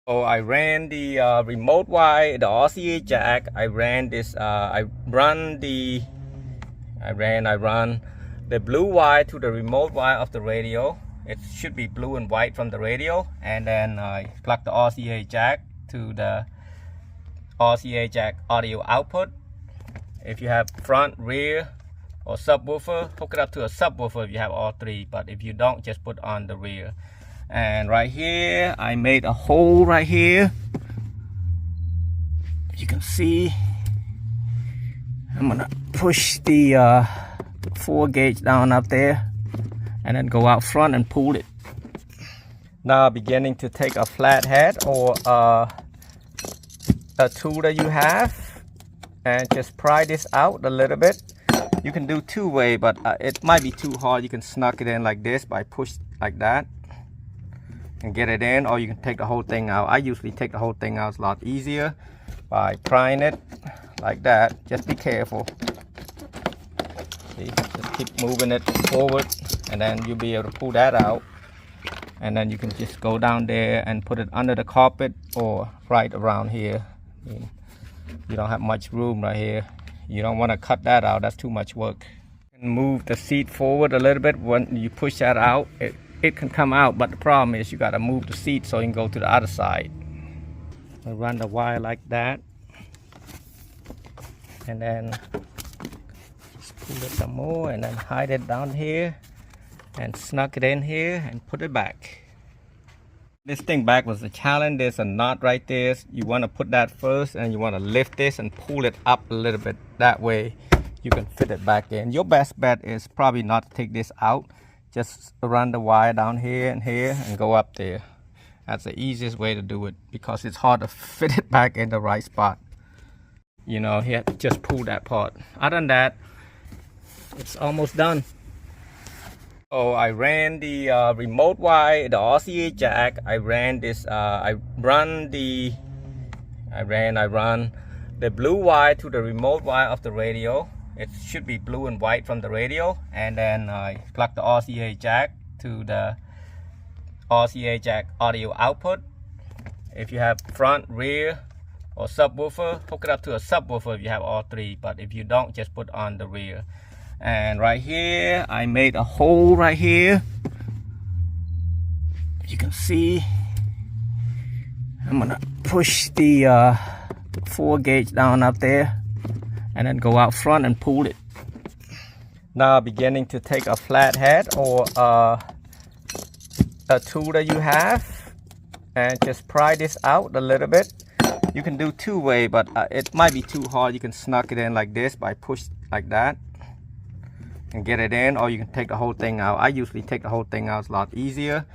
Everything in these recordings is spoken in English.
So I ran the remote wire, the RCA jack. I ran this. I run the blue wire to the remote wire of the radio. It should be blue and white from the radio, and then I plug the RCA jack to the RCA jack audio output. If you have front, rear, or subwoofer, hook it up to a subwoofer if you have all three, but if you don't, just put on the rear. And right here I made a hole right here. You can see I'm gonna push the 4 gauge down up there and then go out front and pull it. Now beginning to take a flathead or a tool that you have and just pry this out a little bit. You can do two-way, but it might be too hard. You can snug it in like this by push like that and get it in, or you can take the whole thing out. I usually take the whole thing out. It's a lot easier by prying it like that. Just be careful. See, just keep moving it forward, and then you'll be able to pull that out. And then you can just go down there and put it under the carpet or right around here. I mean, you don't have much room right here. You don't want to cut that out. That's too much work. Move the seat forward a little bit. When you push that out, it can come out, but the problem is you got to move the seat so you can go to the other side. I run the wire like that, and then just pull it some more, and then hide it down here and snug it in here and put it back. This thing back was a challenge. There's a knot right there. You want to put that first, and you want to lift this and pull it up a little bit. That way you can fit it back in. Your best bet is probably not to take this out. Just run the wire down here and go up there. That's the easiest way to do it, because it's hard to fit it back in the right spot. You know, you have to just pull that part. Other than that, it's almost done. So I ran the remote wire, the RCA jack. I ran this. I run the blue wire to the remote wire of the radio. It should be blue and white from the radio, and then I plug the RCA jack to the RCA jack audio output. If you have front, rear, or subwoofer, hook it up to a subwoofer if you have all three, but if you don't, just put on the rear. And right here I made a hole right here. You can see I'm gonna push the 4 gauge down up there and then go out front and pull it. Now beginning to take a flathead or a tool that you have and just pry this out a little bit. You can do two-way, but it might be too hard. You can snug it in like this by push like that and get it in, or you can take the whole thing out. I usually take the whole thing out. It's a lot easier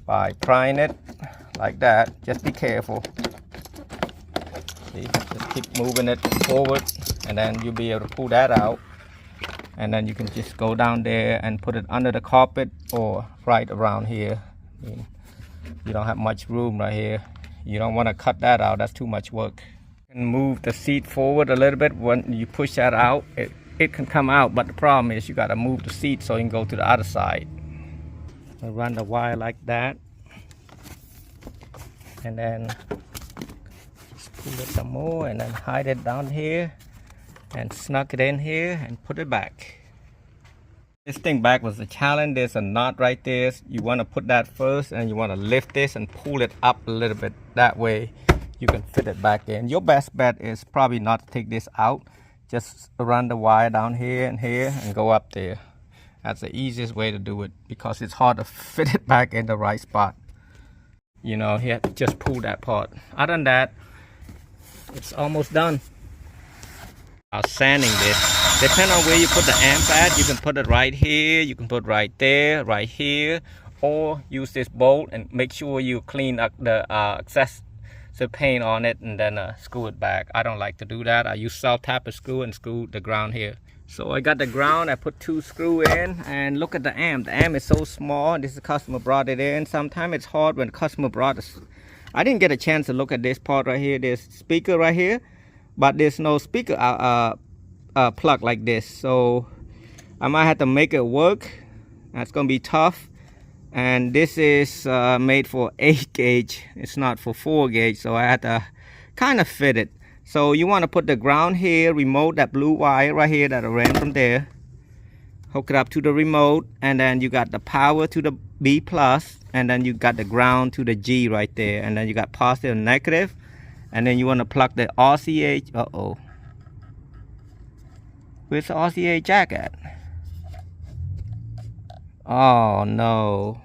by prying it like that. Just be careful. See, just keep moving it forward, and then you'll be able to pull that out. And then you can just go down there and put it under the carpet or right around here. I mean, you don't have much room right here. You don't want to cut that out. That's too much work. And move the seat forward a little bit. When you push that out, it can come out, but the problem is you got to move the seat so you can go to the other side. I run the wire like that, and then just pull it some more, and then hide it down here and snug it in here and put it back. This thing back was a challenge. There's a knot right there. You want to put that first, and you want to lift this and pull it up a little bit. That way you can fit it back in. Your best bet is probably not to take this out. Just run the wire down here and go up there. That's the easiest way to do it, because it's hard to fit it back in the right spot. You know, you have to just pull that part. Other than that, it's almost done. Sanding this, depending on where you put the amp at, you can put it right here, you can put it right there, right here, or use this bolt and make sure you clean up the excess paint on it, and then screw it back. I don't like to do that. I use self-tapping screw and screw the ground here. So I got the ground, I put 2 screws in, and look at the amp. The amp is so small. This is the customer brought it in. Sometimes it's hard when the customer brought it. I didn't get a chance to look at this part right here. There's speaker right here, but there's no speaker plug like this. So I might have to make it work. That's gonna be tough. and this is made for 8 gauge. It's not for 4 gauge, so I had to kind of fit it. So you want to put the ground here, remote, that blue wire right here that I ran from there, hook it up to the remote, and then you got the power to the B plus, and then you got the ground to the G right there, and then you got positive and negative, and then you want to plug the RCA. Where's the RCA jack at? Oh no,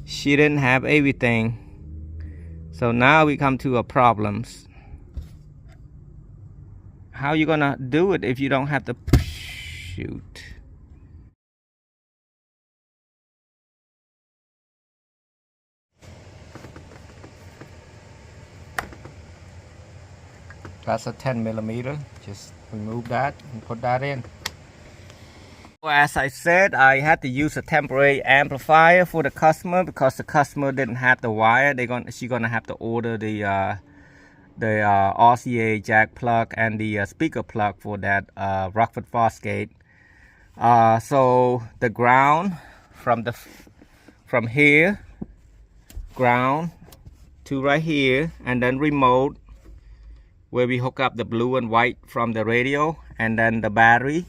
she didn't have everything. So now we come to a problems. How you gonna do it if you don't have the shoot? That's a 10mm. Just remove that and put that in. As I said, I had to use a temporary amplifier for the customer because the customer didn't have the wire. She's gonna have to order the RCA jack plug and the speaker plug for that Rockford Fosgate. So the ground from here, ground to right here, and then remote where we hook up the blue and white from the radio, and then the battery.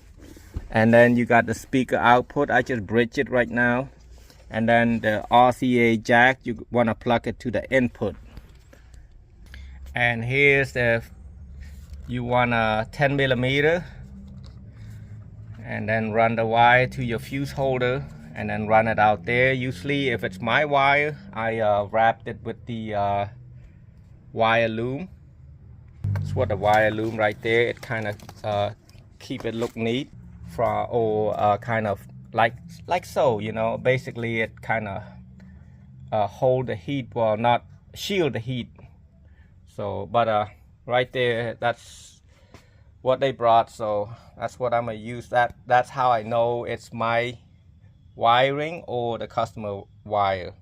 And then you got the speaker output. I just bridge it right now. And then the RCA jack, you want to plug it to the input. And here's you want a 10mm. And then run the wire to your fuse holder and then run it out there. Usually if it's my wire, I wrapped it with the wire loom. It's what the wire loom right there. It kind of keep it look neat. Or kind of like so, you know, basically it kind of hold the heat, well, not shield the heat. So but right there, that's what they brought, so that's what I'm gonna use. That's how I know it's my wiring or the customer wire.